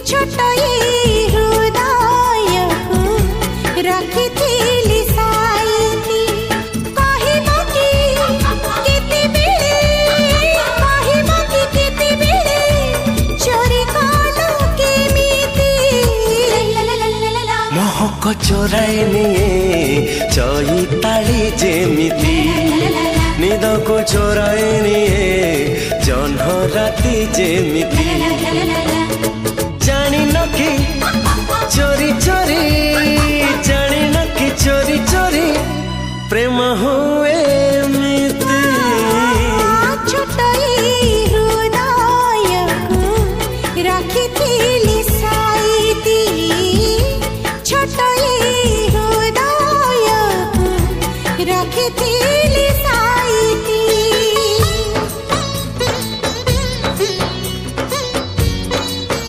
छोट हृदय को रखिथिली साईती कहिबो कि केते बेले चोरी कलो केमिति महक चोराए निये चैताली जेमिति निद को चोराए निये जह्न राति जेमिति जानी न कि चोरी चोरी जानी न कि चोरी चोरी प्रेम हुए मिति छोट हृदय को रखिथिली साईती छोट